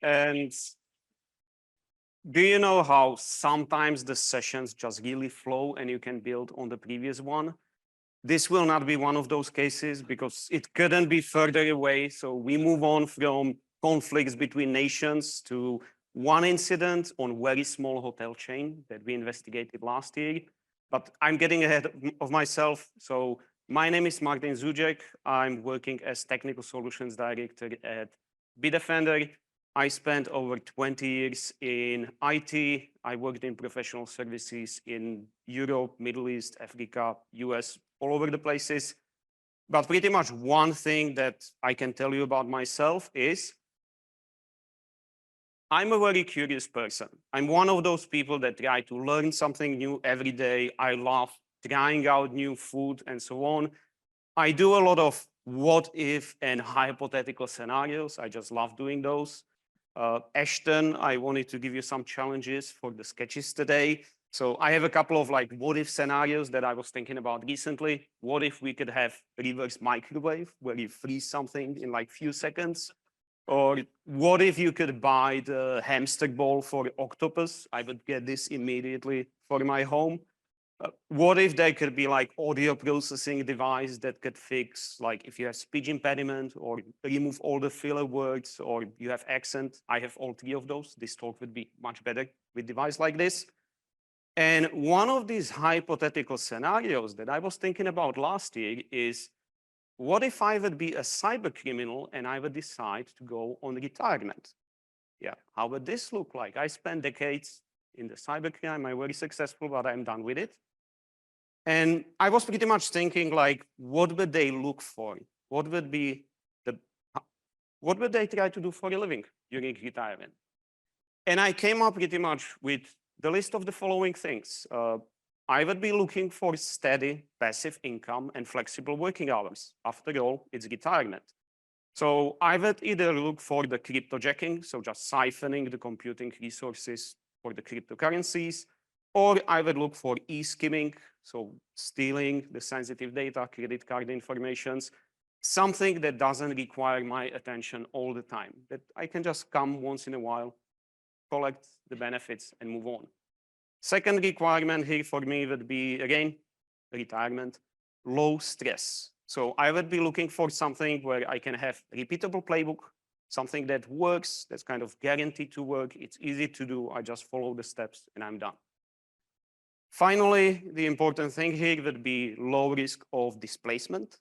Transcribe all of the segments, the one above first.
And do you know how sometimes the sessions just really flow and you can build on the previous one? This will not be one of those cases because it couldn't be further away. So we move on from conflicts between nations to one incident on a very small hotel chain that we investigated last year. But I'm getting ahead of myself. So my name is Martin Zuzek. I'm working as Technical Solutions Director at Bitdefender. I spent over 20 years in IT. I worked in professional services in Europe, Middle East, Africa, US, all over the places. But pretty much one thing that I can tell you about myself is I'm a very curious person. I'm one of those people that try to learn something new every day. I love trying out new food and so on. I do a lot of what if and hypothetical scenarios. I just love doing those. Ashton, I wanted to give you some challenges for the sketches today. So I have a couple of like what if scenarios that I was thinking about recently. What if we could have reverse microwave where you freeze something in like few seconds? Or what if you could buy the hamster ball for octopus? I would get this immediately for my home. What if there could be like audio processing device that could fix like if you have speech impediment or remove all the filler words or you have accent? I have all three of those. This talk would be much better with device like this. And one of these hypothetical scenarios that I was thinking about last year is what if I would be a cyber criminal and I would decide to go on retirement? Yeah, how would this look like? I spent decades in the cybercrime. I'm very successful, but I'm done with it. And I was pretty much thinking like, what would they look for? What would be what would they try to do for a living during retirement? And I came up pretty much with the list of the following things. I would be looking for steady passive income and flexible working hours. After all, it's retirement. So I would either look for the cryptojacking, so just siphoning the computing resources for the cryptocurrencies, or I would look for e-skimming, so stealing the sensitive data, credit card informations, something that doesn't require my attention all the time, that I can just come once in a while, collect the benefits and move on. Second requirement here for me would be, again, retirement, low stress. So I would be looking for something where I can have repeatable playbook, something that works, that's kind of guaranteed to work. It's easy to do. I just follow the steps and I'm done. Finally, the important thing here would be low risk of displacement.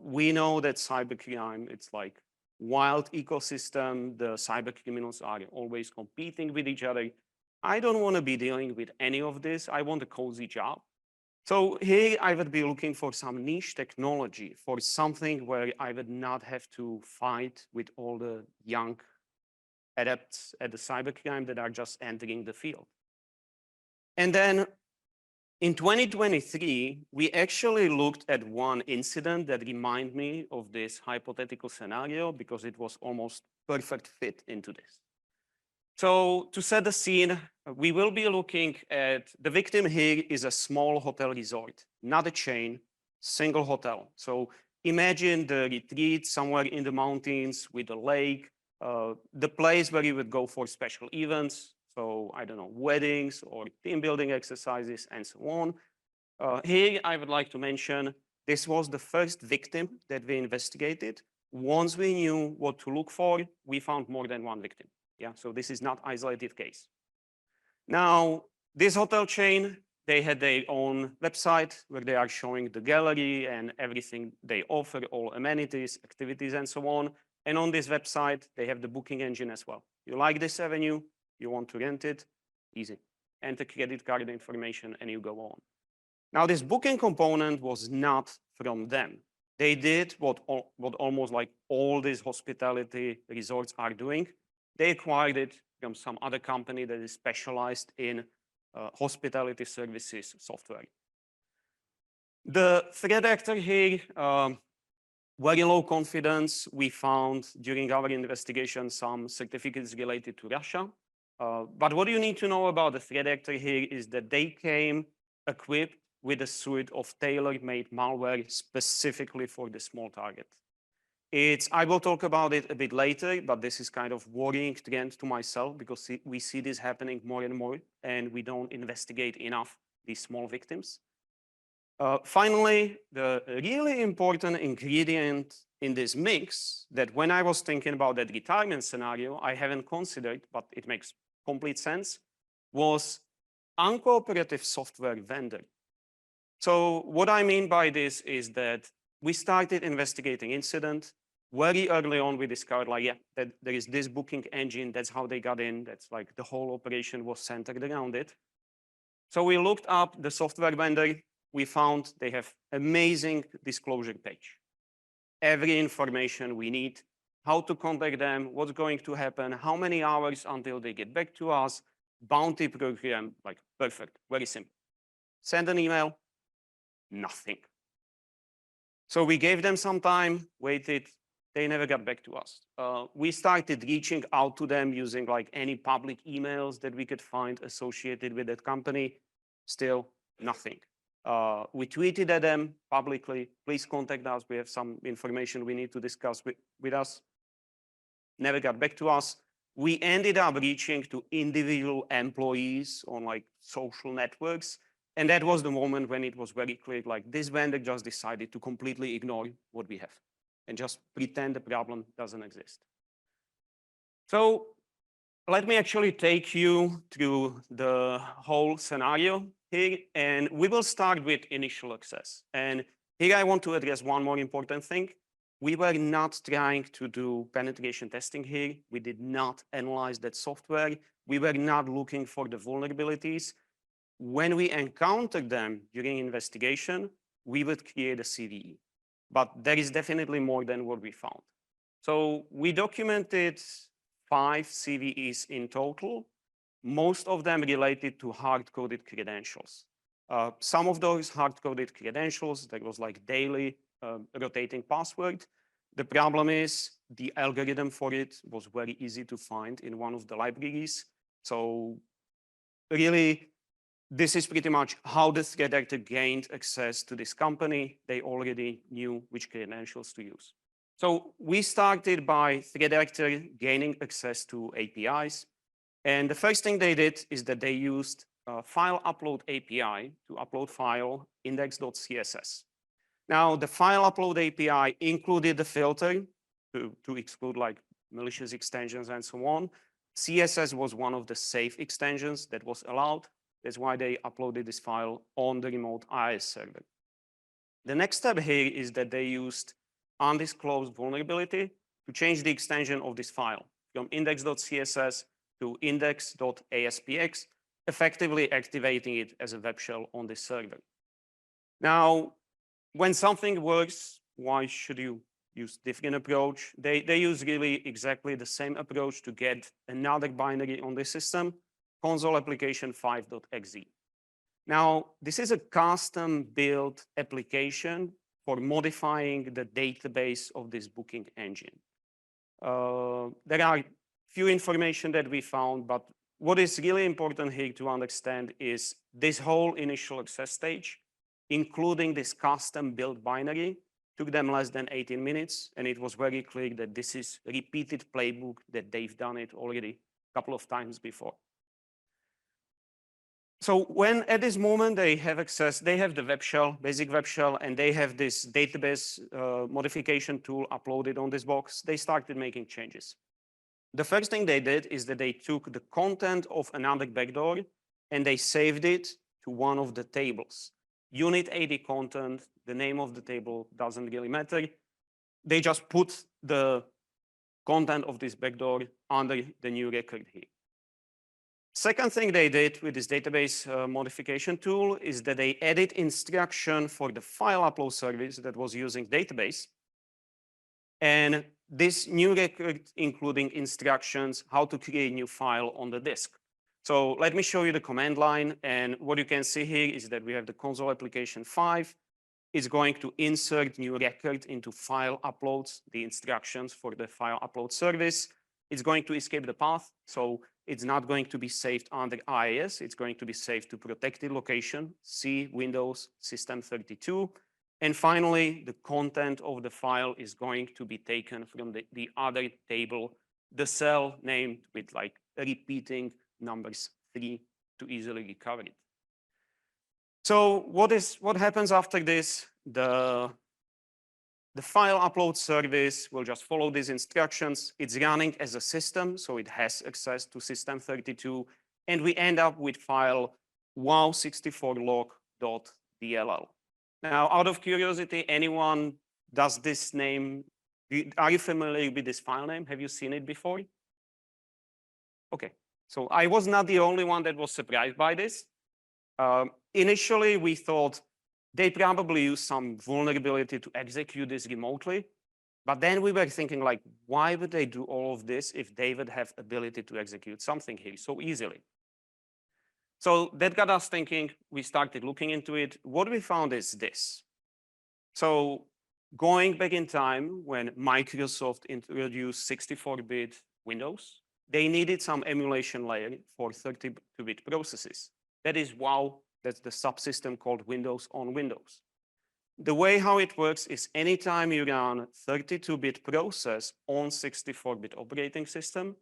We know that cybercrime, it's like wild ecosystem. The cyber criminals are always competing with each other. I don't want to be dealing with any of this. I want a cozy job. So here I would be looking for some niche technology, for something where I would not have to fight with all the young adepts at the cybercrime that are just entering the field. And then in 2023, we actually looked at one incident that reminded me of this hypothetical scenario because it was almost perfect fit into this. So to set the scene, we will be looking at the victim here is a small hotel resort, not a chain, single hotel. So imagine the retreat somewhere in the mountains with a lake, the place where you would go for special events. So I don't know, weddings or team building exercises and so on. Here I would like to mention, this was the first victim that we investigated. Once we knew what to look for, we found more than one victim. Yeah, so this is not isolated case. Now, this hotel chain, they had their own website where they are showing the gallery and everything they offer, all amenities, activities, and so on. And on this website, they have the booking engine as well. You like this avenue, you want to rent it, easy. Enter credit card information and you go on. Now, this booking component was not from them. They did what almost like all these hospitality resorts are doing. They acquired it from some other company that is specialized in hospitality services software. The threat actor here, very low confidence. We found during our investigation some certificates related to Russia. But what you need to know about the threat actor here is that they came equipped with a suite of tailor-made malware specifically for the small target. I will talk about it a bit later, but this is kind of worrying trend to myself because we see this happening more and more, and we don't investigate enough these small victims. Finally, the really important ingredient in this mix that when I was thinking about that retirement scenario, I haven't considered, but it makes complete sense, was uncooperative software vendor. So what I mean by this is that we started investigating incident. Very early on, we discovered like, yeah, that there is this booking engine. That's how they got in. That's like the whole operation was centered around it. So we looked up the software vendor. We found they have amazing disclosure page. Every information we need, how to contact them, what's going to happen, how many hours until they get back to us, bounty program, like perfect, very simple. Send an email, nothing. So we gave them some time, waited, they never got back to us. We started reaching out to them using like any public emails that we could find associated with that company, still nothing. We tweeted at them publicly, please contact us, we have some information we need to discuss with us. Never got back to us. We ended up reaching to individual employees on like social networks. And that was the moment when it was very clear, like this vendor just decided to completely ignore what we have and just pretend the problem doesn't exist. So let me actually take you through the whole scenario here, and we will start with initial access. And here I want to address one more important thing. We were not trying to do penetration testing here. We did not analyze that software. We were not looking for the vulnerabilities. When we encountered them during investigation, we would create a CVE. But there is definitely more than what we found. So we documented 5 CVEs in total, most of them related to hard-coded credentials. Some of those hard-coded credentials, there was like daily rotating password. The problem is the algorithm for it was very easy to find in one of the libraries. So really, this is pretty much how the threat actor gained access to this company. They already knew which credentials to use. So we started by threat actor gaining access to APIs. And the first thing they did is that they used a file upload API to upload file index.css. Now, the file upload API included the filter to exclude like malicious extensions and so on. CSS was one of the safe extensions that was allowed. That's why they uploaded this file on the remote IIS server. The next step here is that they used undisclosed vulnerability to change the extension of this file from index.css to index.aspx, effectively activating it as a web shell on this server. Now, when something works, why should you use different approach? They use really exactly the same approach to get another binary on the system, console application 5.exe. Now, this is a custom built application for modifying the database of this booking engine. There are few information that we found, but what is really important here to understand is this whole initial access stage, including this custom built binary, took them less than 18 minutes. And it was very clear that this is a repeated playbook, that they've done it already a couple of times before. So when at this moment they have access, they have the web shell, basic web shell, and they have this database modification tool uploaded on this box, they started making changes. The first thing they did is that they took the content of another backdoor and they saved it to one of the tables. Unit 80 content, the name of the table doesn't really matter. They just put the content of this backdoor under the new record here. Second thing they did with this database modification tool is that they added instruction for the file upload service that was using database. And this new record including instructions how to create a new file on the disk. So let me show you the command line. And what you can see here is that we have the console application 5. It's going to insert new record into file uploads, the instructions for the file upload service. It's going to escape the path. So it's not going to be saved under IIS. It's going to be saved to protected location, C, Windows, System 32. And finally, the content of the file is going to be taken from the other table, the cell named with like repeating numbers 3 to easily recover it. So what happens after this? The file upload service will just follow these instructions. It's running as a system, so it has access to system32, and we end up with file wow64log.dll. Now, out of curiosity, anyone does this name? Are you familiar with this file name? Have you seen it before? Okay, so I was not the only one that was surprised by this. Initially, we thought they probably use some vulnerability to execute this remotely. But then we were thinking, like, why would they do all of this if they would have ability to execute something here so easily? So that got us thinking. We started looking into it. What we found is this. So going back in time, when Microsoft introduced 64-bit Windows, they needed some emulation layer for 32-bit processes. That is WoW. That's the subsystem called Windows on Windows. The way how it works is anytime you run 32-bit process on 64-bit operating system,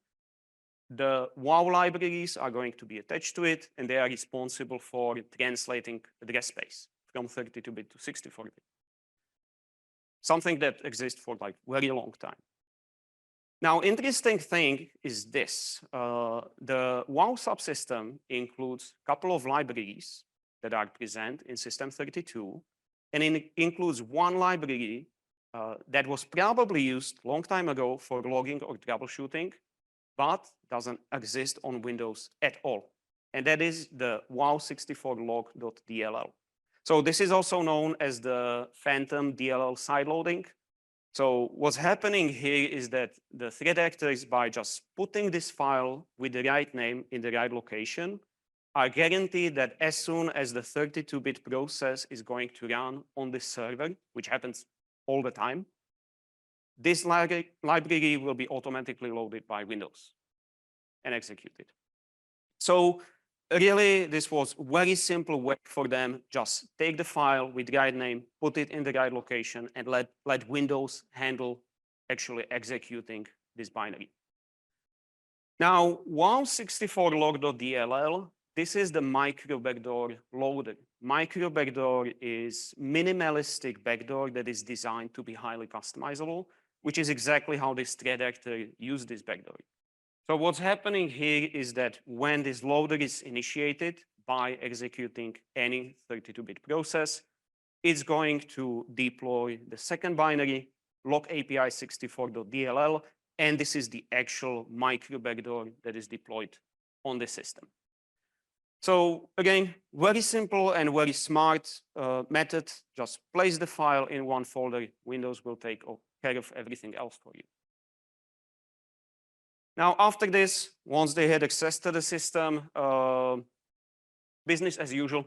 the WoW libraries are going to be attached to it, and they are responsible for translating address space from 32-bit to 64-bit. Something that exists for like very long time. Now, interesting thing is this. The WoW subsystem includes a couple of libraries that are present in System32, and it includes one library that was probably used a long time ago for logging or troubleshooting, but doesn't exist on Windows at all. And that is the wow64log.dll. So this is also known as the phantom DLL sideloading. So what's happening here is that the threat actors, by just putting this file with the right name in the right location, are guaranteed that as soon as the 32-bit process is going to run on this server, which happens all the time, this library will be automatically loaded by Windows and executed. So really, this was very simple way for them. Just take the file with the right name, put it in the right location, and let Windows handle actually executing this binary. Now, wow64log.dll, this is the micro backdoor loader. Micro backdoor is minimalistic backdoor that is designed to be highly customizable, which is exactly how this threat actor used this backdoor. So what's happening here is that when this loader is initiated by executing any 32-bit process, it's going to deploy the second binary, logapi64.dll, and this is the actual micro backdoor that is deployed on the system. So again, very simple and very smart method. Just place the file in one folder. Windows will take care of everything else for you. Now, after this, once they had access to the system, business as usual.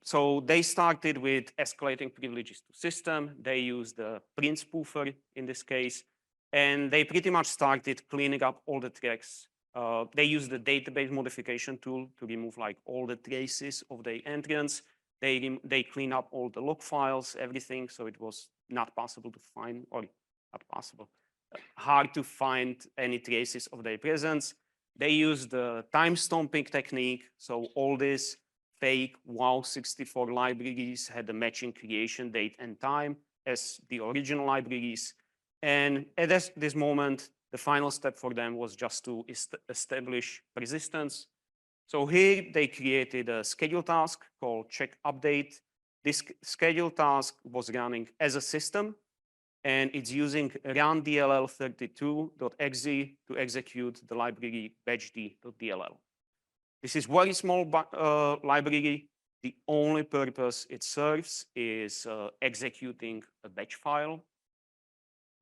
So they started with escalating privileges to system. They used the print spoofer in this case, and they pretty much started cleaning up all the tracks. They used the database modification tool to remove like all the traces of the entrance. They clean up all the log files, everything, so it was not possible to find, or not possible, hard to find any traces of their presence. They used the time stomping technique, so all these fake wow64 libraries had the matching creation date and time as the original libraries. And at this moment, the final step for them was just to establish persistence. So here they created a schedule task called check update. This schedule task was running as a system, and it's using run-dll32.exe to execute the library batchd.dll. This is very small library. The only purpose it serves is executing a batch file,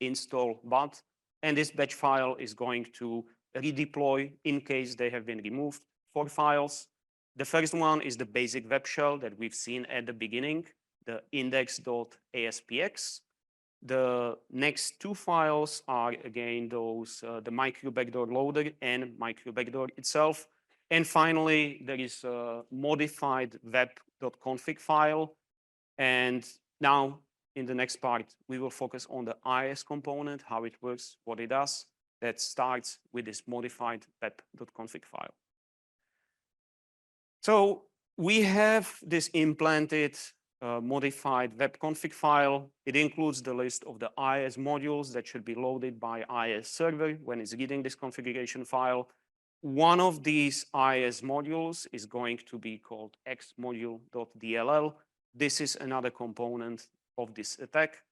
install bat, and this batch file is going to redeploy in case they have been removed 4 files. The first one is the basic web shell that we've seen at the beginning, the index.aspx. The next 2 files are again those the micro backdoor loader and micro backdoor itself. And finally, there is a modified web.config file. And Now, in the next part, we will focus on the IIS component, how it works, what it does. That starts with this modified web.config file. So we have this implanted modified web config file. It includes the list of the IIS modules that should be loaded by IIS server when it's reading this configuration file. One of these IIS modules is going to be called xmodule.dll. This is another component of this attack.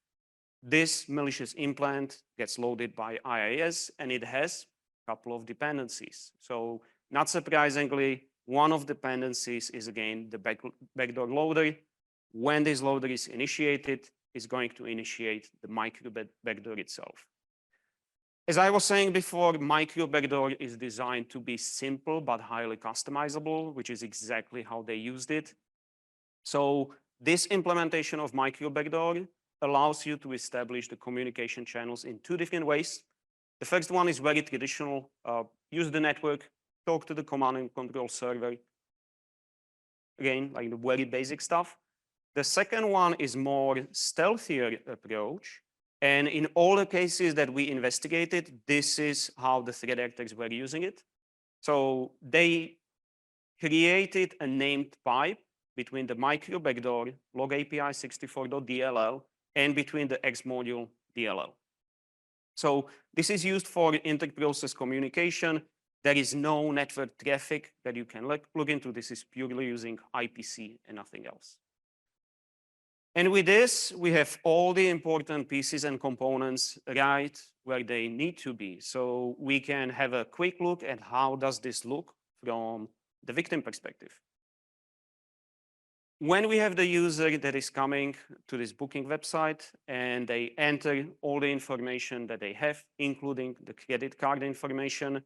This malicious implant gets loaded by IIS, and it has a couple of dependencies. So not surprisingly, one of the dependencies is, again, the backdoor loader. When this loader is initiated, it's going to initiate the micro backdoor itself. As I was saying before, micro backdoor is designed to be simple but highly customizable, which is exactly how they used it. So this implementation of micro backdoor allows you to establish the communication channels in two different ways. The first one is very traditional, use the network, talk to the command and control server. Again, like the very basic stuff. The second one is more stealthier approach. And in all the cases that we investigated, this is how the threat actors were using it. So they created a named pipe between the micro backdoor log API 64.dll and between the xmodule DLL. So this is used for inter-process communication. There is no network traffic that you can look into. This is purely using IPC and nothing else. And with this, we have all the important pieces and components right where they need to be. So we can have a quick look at how does this look from the victim perspective. When we have the user that is coming to this booking website and they enter all the information that they have, including the credit card information,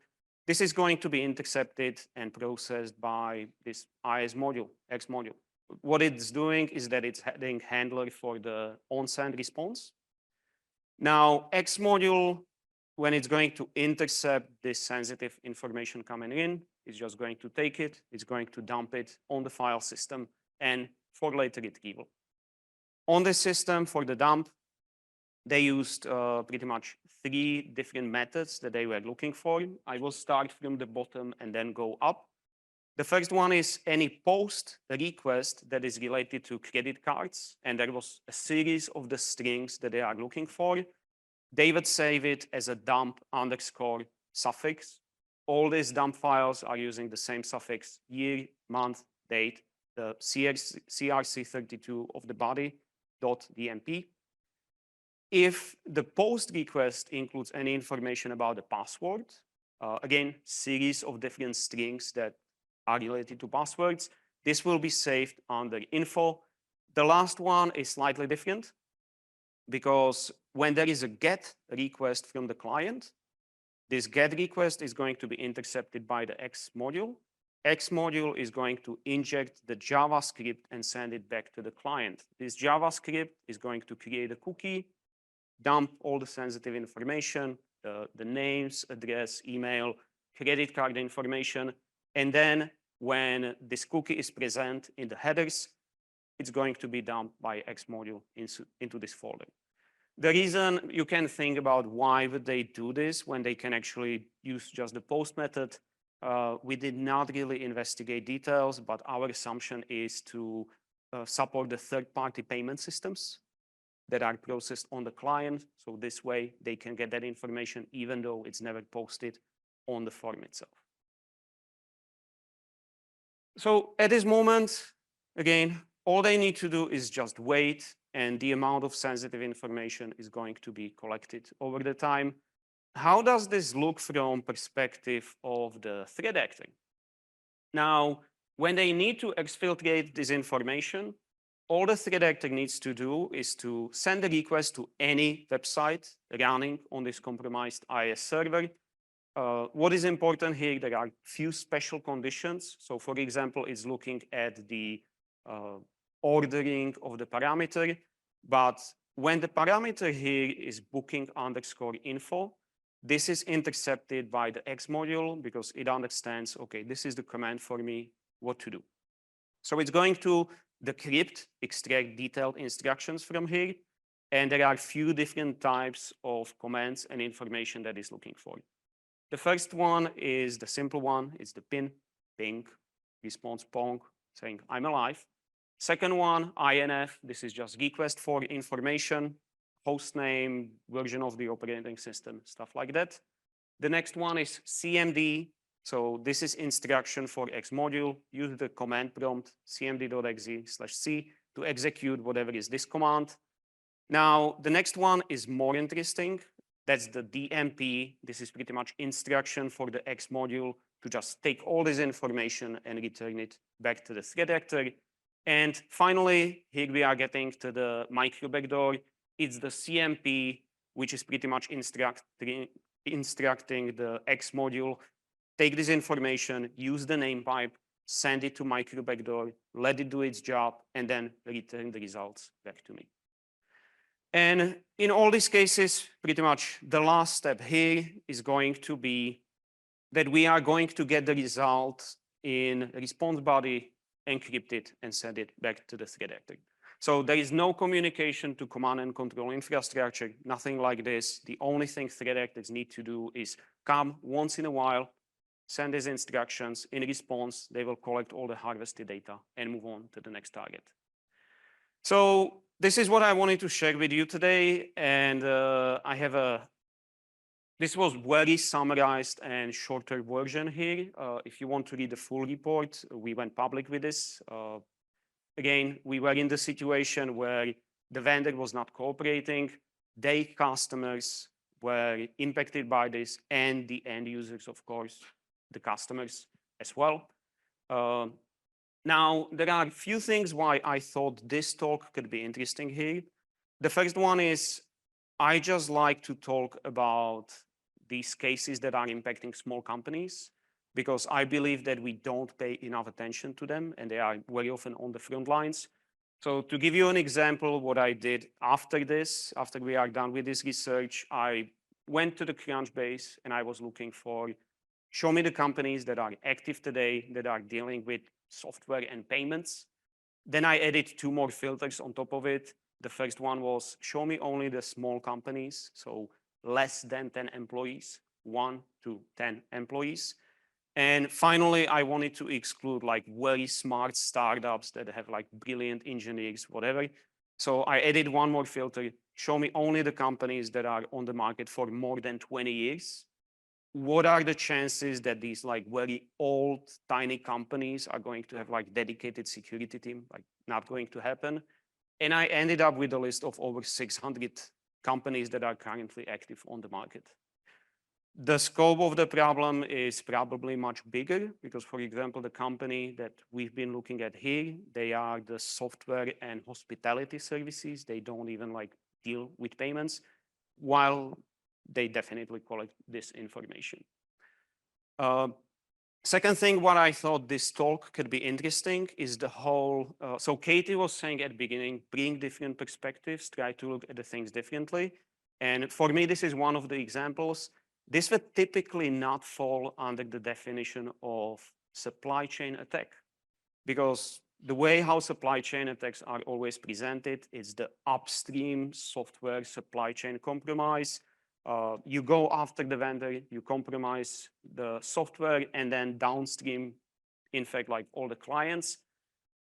this is going to be intercepted and processed by this IIS module, X module. What it's doing is that it's adding handler for the on-send response. Now, X module, when it's going to intercept this sensitive information coming in, it's just going to take it, it's going to dump it on the file system and for later retrieval. On the system for the dump, they used pretty much 3 different methods that they were looking for. I will start from the bottom and then go up. The first one is any post request that is related to credit cards, and there was a series of the strings that they are looking for. They would save it as a dump underscore suffix. All these dump files are using the same suffix, year, month, date, the CRC32 of the body, .dmp. If the post request includes any information about the password, again, series of different strings that are related to passwords, this will be saved under info. The last one is slightly different because when there is a GET request from the client, this GET request is going to be intercepted by the X module. X module is going to inject the JavaScript and send it back to the client. This JavaScript is going to create a cookie, dump all the sensitive information, the names, address, email, credit card information. And then when this cookie is present in the headers, it's going to be dumped by X module into this folder. The reason you can think about why would they do this when they can actually use just the post method, we did not really investigate details, but our assumption is to support the third-party payment systems that are processed on the client. So this way they can get that information even though it's never posted on the form itself. So at this moment, again, all they need to do is just wait, and the amount of sensitive information is going to be collected over the time. How does this look from perspective of the threat actor? Now, when they need to exfiltrate this information, all the threat actor needs to do is to send a request to any website running on this compromised IIS server. What is important here, there are few special conditions. So for example, it's looking at the ordering of the parameter, but when the parameter here is booking underscore info, this is intercepted by the X module because it understands, okay, this is the command for me, what to do. So it's going to decrypt, extract detailed instructions from here. And there are a few different types of commands and information that is looking for. The first one is the simple one. It's the pin, ping, response pong, saying I'm alive. Second one, INF. This is just request for information, host name, version of the operating system, stuff like that. The next one is CMD. So this is instruction for X module. Use the command prompt cmd.exe/c to execute whatever is this command. Now, the next one is more interesting. That's the DMP. This is pretty much instruction for the X module to just take all this information and return it back to the threat actor. And finally, here we are getting to the micro backdoor. It's the CMP, which is pretty much instructing the X module, take this information, use the name pipe, send it to micro backdoor, let it do its job, and then return the results back to me. And in all these cases, pretty much the last step here is going to be that we are going to get the result in response body, encrypt it, and send it back to the threat actor. So there is no communication to command and control infrastructure, nothing like this. The only thing threat actors need to do is come once in a while, send these instructions. In response, they will collect all the harvested data and move on to the next target. So this is what I wanted to share with you today. And this was very summarized and shorter version here. If you want to read the full report, we went public with this. Again, we were in the situation where the vendor was not cooperating. Their customers were impacted by this, and the end users, of course, the customers as well. Now, there are a few things why I thought this talk could be interesting here. The first one is I just like to talk about these cases that are impacting small companies, because I believe that we don't pay enough attention to them, and they are very often on the front lines. So to give you an example, what I did after this, after we are done with this research, I went to the Crunchbase and I was looking for, show me the companies that are active today, that are dealing with software and payments. Then I added 2 more filters on top of it. The first one was show me only the small companies, so less than 10 employees, 1 to 10 employees. And finally, I wanted to exclude like very smart startups that have like brilliant engineers, whatever. So I added 1 more filter, show me only the companies that are on the market for more than 20 years. What are the chances that these like very old, tiny companies are going to have like dedicated security team? Like not going to happen. And I ended up with a list of over 600 companies that are currently active on the market. The scope of the problem is probably much bigger because, for example, the company that we've been looking at here, they are the software and hospitality services. They don't even like deal with payments, while they definitely collect this information. Second thing, what I thought this talk could be interesting is the whole, so Katie was saying at the beginning, bring different perspectives, try to look at the things differently. And for me, this is one of the examples. This would typically not fall under the definition of supply chain attack, because the way how supply chain attacks are always presented is the upstream software supply chain compromise. You go after the vendor, you compromise the software, and then downstream, in fact, like all the clients.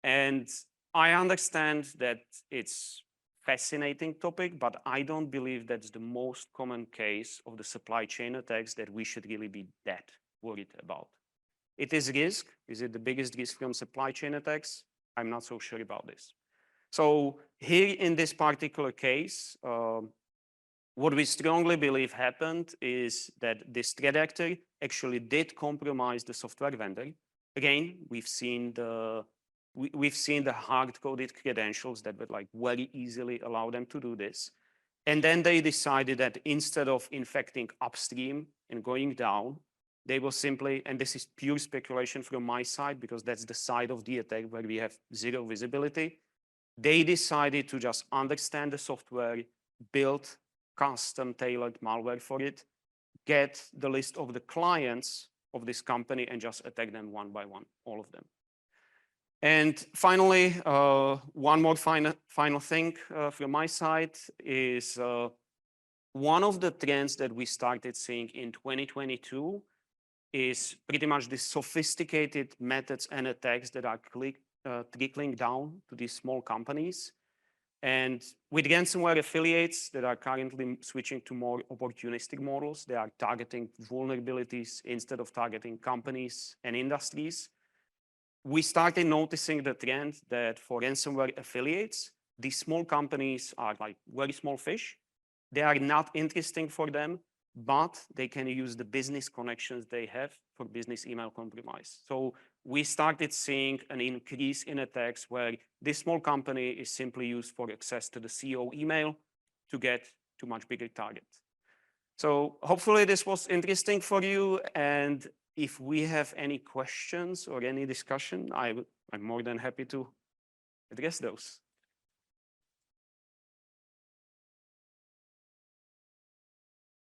And I understand that it's fascinating topic, but I don't believe that's the most common case of the supply chain attacks that we should really be that worried about. It is risk. Is it the biggest risk from supply chain attacks? I'm not so sure about this. So here in this particular case, what we strongly believe happened is that this threat actor actually did compromise the software vendor. Again, we've seen the hard-coded credentials that would like very easily allow them to do this. And then they decided that instead of infecting upstream and going down, they will simply, and this is pure speculation from my side because that's the side of the attack where we have zero visibility. They decided to just understand the software, build custom tailored malware for it, get the list of the clients of this company and just attack them one by one, all of them. And finally, one more final thing from my side is one of the trends that we started seeing in 2022 is pretty much the sophisticated methods and attacks that are trickling down to these small companies. And with ransomware affiliates that are currently switching to more opportunistic models, they are targeting vulnerabilities instead of targeting companies and industries. We started noticing the trend that for ransomware affiliates, these small companies are like very small fish. They are not interesting for them, but they can use the business connections they have for business email compromise. So we started seeing an increase in attacks where this small company is simply used for access to the CEO email to get to much bigger targets. So hopefully this was interesting for you. And if we have any questions or any discussion, I'm more than happy to address those.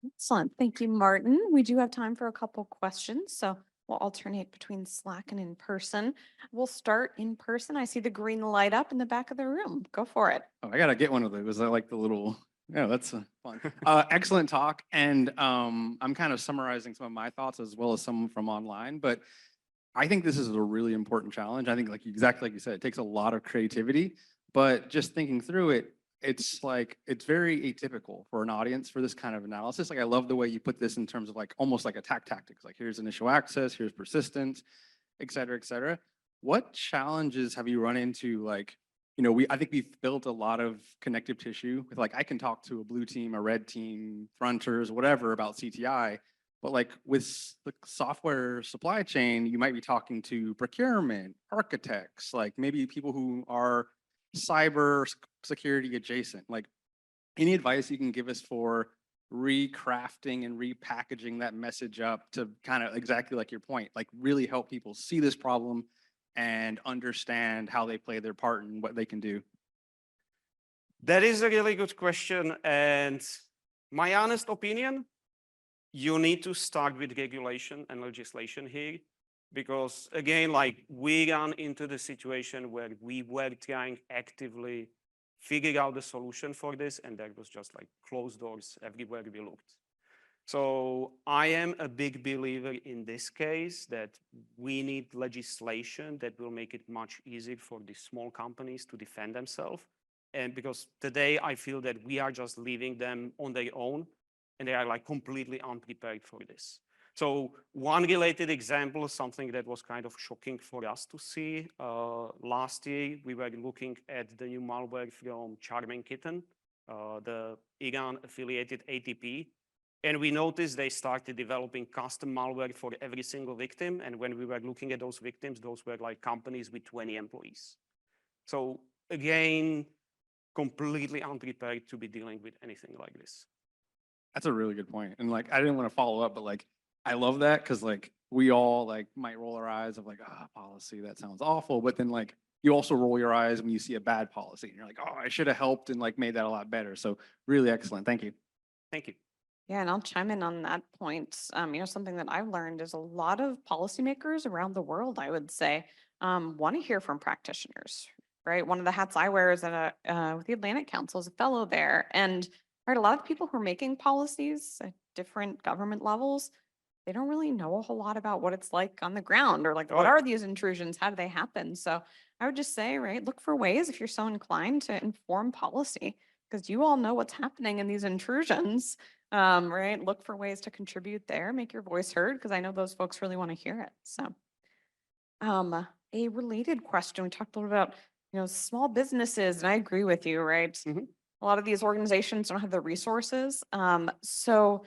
Excellent. Thank you, Martin. We do have time for a couple questions, so we'll alternate between Slack and in person. We'll start in person. I see the green light up in the back of the room. Go for it. Oh, I gotta get one of those. I like the little. Yeah, that's fun. Excellent talk, and I'm kind of summarizing some of my thoughts as well as some from online. But I think this is a really important challenge. I think, like exactly like you said, it takes a lot of creativity. But just thinking through it, it's like it's very atypical for an audience for this kind of analysis. Like I love the way you put this in terms of like almost like attack tactics. Like here's initial access, here's persistence, et cetera, et cetera. What challenges have you run into? Like, I think we've built a lot of connective tissue with like I can talk to a blue team, a red team, fronters, whatever about CTI. But like with the software supply chain, you might be talking to procurement, architects, like maybe people who are cyber security adjacent. Like any advice you can give us for recrafting and repackaging that message up to kind of exactly like your point, like really help people see this problem and understand how they play their part and what they can do? That is a really good question. And my honest opinion, you need to start with regulation and legislation here. Because again, like we ran into the situation where we were trying actively figure out the solution for this, and there was just like closed doors everywhere we looked. So I am a big believer in this case that we need legislation that will make it much easier for these small companies to defend themselves. And because today I feel that we are just leaving them on their own and they are like completely unprepared for this. So one related example, something that was kind of shocking for us to see. Last year, we were looking at the new malware from Charming Kitten, the Iran-affiliated ATP. And we noticed they started developing custom malware for every single victim. And when we were looking at those victims, those were like companies with 20 employees. So again, completely unprepared to be dealing with anything like this. That's a really good point. And like, I didn't want to follow up, but like, I love that because like we all like might roll our eyes of like, policy, that sounds awful. But then like you also roll your eyes when you see a bad policy and you're like, oh, I should have helped and like made that a lot better. So really excellent. Thank you. Thank you. Yeah, and I'll chime in on that point. Something that I've learned is a lot of policymakers around the world, I would say, want to hear from practitioners, right? One of the hats I wear is at with the Atlantic Council as a fellow there. And right, a lot of people who are making policies at different government levels, they don't really know a whole lot about what it's like on the ground or like, what are these intrusions? How do they happen? So I would just say, right, look for ways if you're so inclined to inform policy because you all know what's happening in these intrusions, right? Look for ways to contribute there, make your voice heard because I know those folks really want to hear it. So a related question, we talked a little about, small businesses, and I agree with you, right? Mm-hmm. A lot of these organizations don't have the resources. So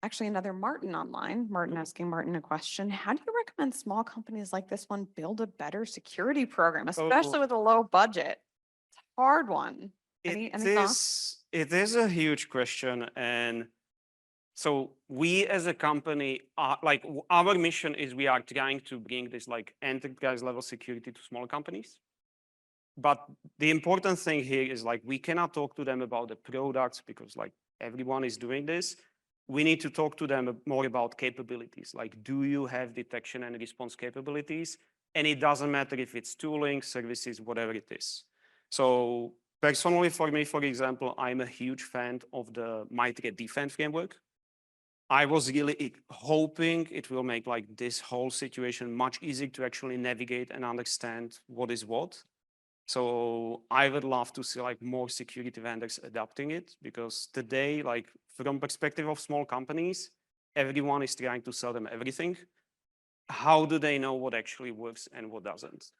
actually another Martin online, Martin asking Martin a question. How do you recommend small companies like this one build a better security program, especially with a low budget? It's a hard one. Any thoughts? It is a huge question. And so we as a company, our mission is we are trying to bring this like enterprise level security to small companies. But the important thing here is like, we cannot talk to them about the products because like everyone is doing this. We need to talk to them more about capabilities. Like, do you have detection and response capabilities? And it doesn't matter if it's tooling, services, whatever it is. So personally, for me, for example, I'm a huge fan of the My Threat Defense framework. I was really hoping it will make like this whole situation much easier to actually navigate and understand what is what. So I would love to see like more security vendors adopting it, because today, like from perspective of small companies, everyone is trying to sell them everything. How do they know what actually works and what doesn't?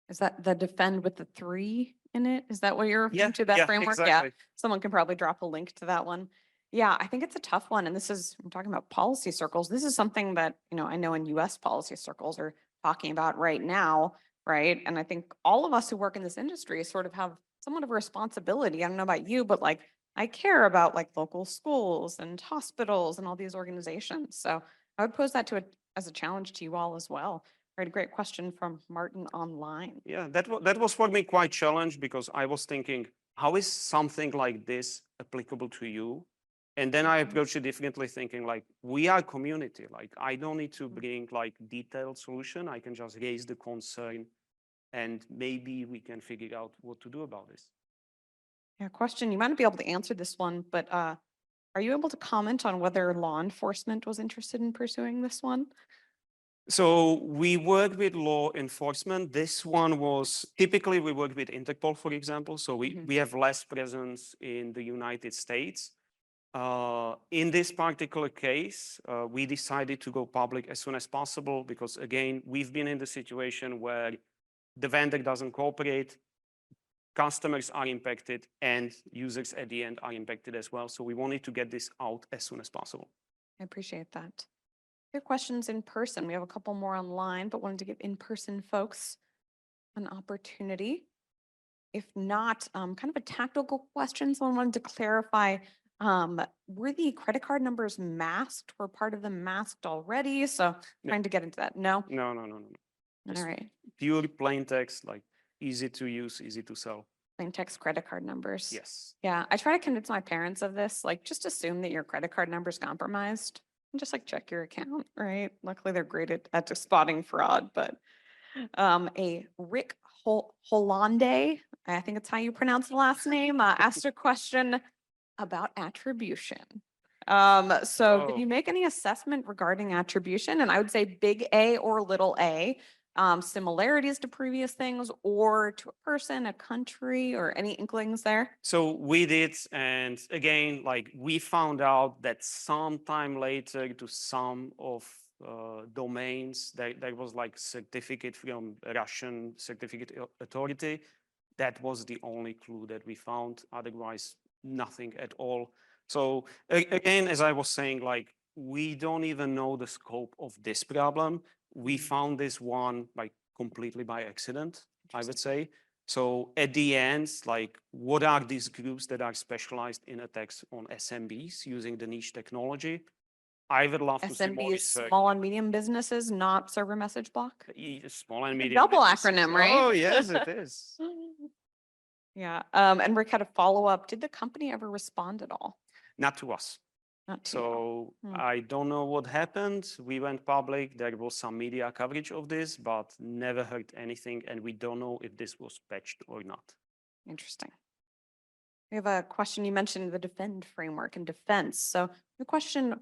Is that the defend with the 3 in it? Is that what you're referring to, that yeah, framework? Yeah, exactly. someone can probably drop a link to that one. Yeah, I think it's a tough one. And this is, I'm talking about policy circles. This is something that, I know in US policy circles are talking about right now, right? And I think all of us who work in this industry sort of have somewhat of a responsibility. I don't know about you, but like I care about like local schools and hospitals and all these organizations. So I would pose that as a challenge to you all as well. Right, a great question from Martin online. Yeah, that was for me quite challenged, because I was thinking, how is something like this applicable to you? And then I approached it differently, thinking like, we are community. Like, I don't need to bring like detailed solution. I can just raise the concern, and maybe we can figure out what to do about this. Yeah, question, you might not be able to answer this one, but are you able to comment on whether law enforcement was interested in pursuing this one? So we work with law enforcement. This one was typically we work with Interpol, for example. So we have less presence in the United States. In this particular case, we decided to go public as soon as possible, because again, we've been in the situation where the vendor doesn't cooperate, customers are impacted, and users at the end are impacted as well. So we wanted to get this out as soon as possible. I appreciate that. Your questions in person. We have a couple more online, but wanted to give in-person folks an opportunity. If not, kind of a tactical question. Someone wanted to clarify, were the credit card numbers masked? Were part of them masked already? So trying to get into that. No? No. All right. Pure plain text, like easy to use, easy to sell. Plain text credit card numbers. Yes. Yeah, I try to convince my parents of this, like just assume that your credit card number is compromised and just like check your account, right? Luckily they're great at spotting fraud, but a Rick Hollande, I think it's how you pronounce the last name, asked a question about attribution. So did you make any assessment regarding attribution? And I would say big A or little a, similarities to previous things or to a person, a country, or any inklings there? So we did, and again, like we found out that sometime later to some of domains, there was like certificate from Russian certificate authority. That was the only clue that we found. Otherwise, nothing at all. So again, as I was saying, like we don't even know the scope of this problem. We found this one completely by accident, I would say. So at the end, like what are these groups that are specialized in attacks on SMBs using the niche technology? I would love to see more SMBs, research. small and medium businesses, not server message block? Small and medium. Double businesses. acronym, right? Oh, yes, it is. Yeah, and Rick had a follow-up. Did the company ever respond at all? Not to us. Not to you all. So I don't know what happened. We went public. There was some media coverage of this, but never heard anything. And we don't know if this was patched or not. Interesting. We have a question. You mentioned the defend framework and defense. So the question,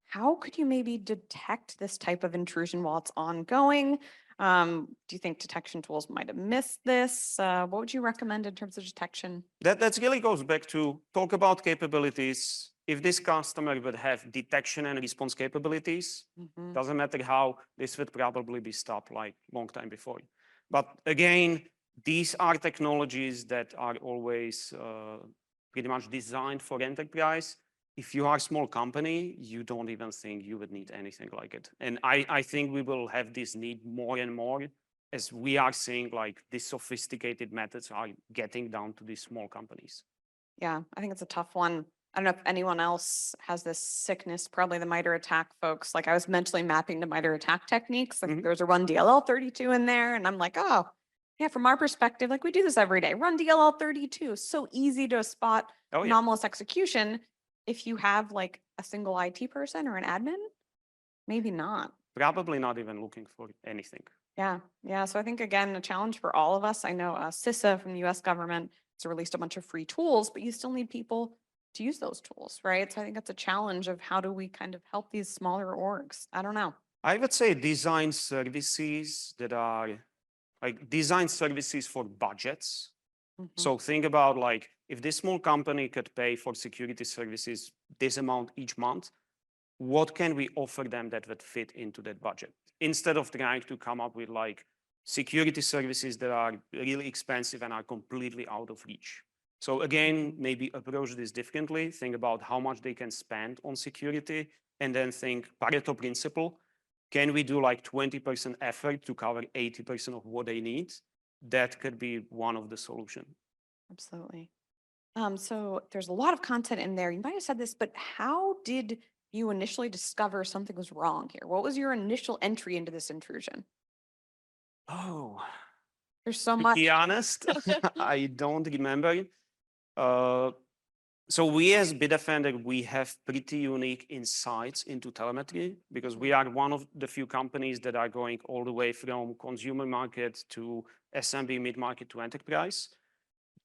how could you maybe detect this type of intrusion while it's ongoing? Do you think detection tools might have missed this? What would you recommend in terms of detection? That really goes back to talk about capabilities. If this customer would have detection and response capabilities, doesn't matter how, this would probably be stopped like long time before. But again, these are technologies that are always pretty much designed for enterprise. If you are a small company, you don't even think you would need anything like it. And I think we will have this need more and more as we are seeing like these sophisticated methods are getting down to these small companies. Yeah, I think it's a tough one. I don't know if anyone else has this sickness, probably the MITRE ATT&CK folks. Like I was mentally mapping to MITRE ATT&CK techniques. Like there's a run DLL 32 in there. And I'm like, oh, yeah, from our perspective, like we do this every day. Run DLL 32. So easy to spot anomalous execution. If you have like a single IT person or an admin, maybe not. Probably not even looking for anything. Yeah, yeah. So I think again, a challenge for all of us. I know CISA from the US government has released a bunch of free tools, but you still need people to use those tools, right? So I think that's a challenge of how do we kind of help these smaller orgs? I don't know. I would say design services that are like design services for budgets. Mhm. So think about like if this small company could pay for security services this amount each month, what can we offer them that would fit into that budget? Instead of trying to come up with like security services that are really expensive and are completely out of reach. So again, maybe approach this differently, think about how much they can spend on security, and then think Pareto principle. Can we do like 20% effort to cover 80% of what they need? That could be one of the solutions. Absolutely. So there's a lot of content in there. You might have said this, but how did you initially discover something was wrong here? What was your initial entry into this intrusion? Oh, There's so to much. be honest, I don't remember. Uh, so we as Bitdefender, we have pretty unique insights into telemetry because we are one of the few companies that are going all the way from consumer market to SMB, mid-market to enterprise.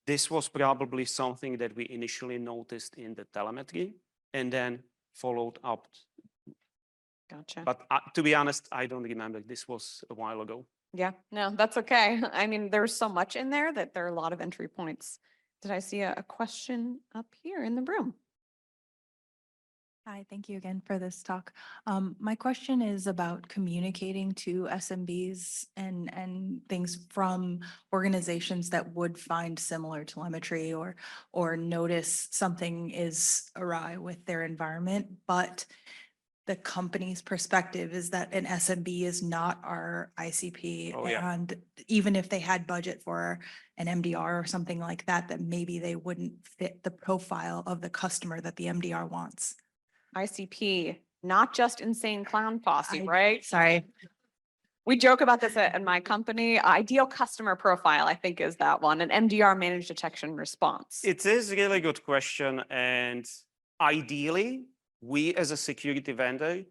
This was probably something that we initially noticed in the telemetry and then followed up. Gotcha. But to be honest, I don't remember. This was a while ago. Yeah, no, that's okay. I mean, there's so much in there that there are a lot of entry points. Did I see a question up here in the room? Hi, thank you again for this talk. My question is about communicating to SMBs and things from organizations that would find similar telemetry or notice something is awry with their environment, but the company's perspective is that an SMB is not our ICP. Oh, yeah. And even if they had budget for an MDR or something like that, that maybe they wouldn't fit the profile of the customer that the MDR wants. ICP, not just insane clown posse, I- right? Sorry. We joke about this at my company. Ideal customer profile, I think, is that one, an MDR, managed detection response. It is a really good question. And ideally, we as a security vendor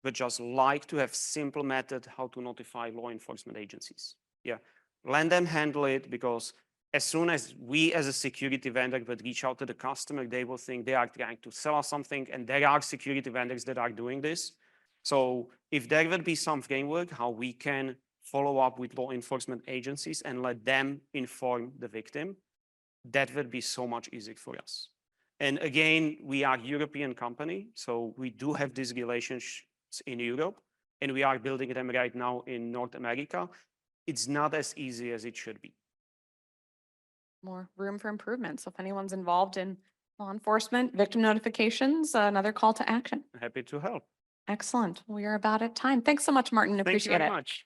would just like to have simple method how to notify law enforcement agencies. Yeah, let them handle it, because as soon as we as a security vendor would reach out to the customer, they will think they are trying to sell us something, and there are security vendors that are doing this. So if there would be some framework how we can follow up with law enforcement agencies and let them inform the victim, that would be so much easier for us. And again, we are a European company, so we do have these relationships in Europe, and we are building them right now in North America. It's not as easy as it should be. More room for improvement. So if anyone's involved in law enforcement, victim notifications, another call to action. Happy to help. Excellent. We are about at time. Thanks so much, Martin. Thank you Appreciate very it. much.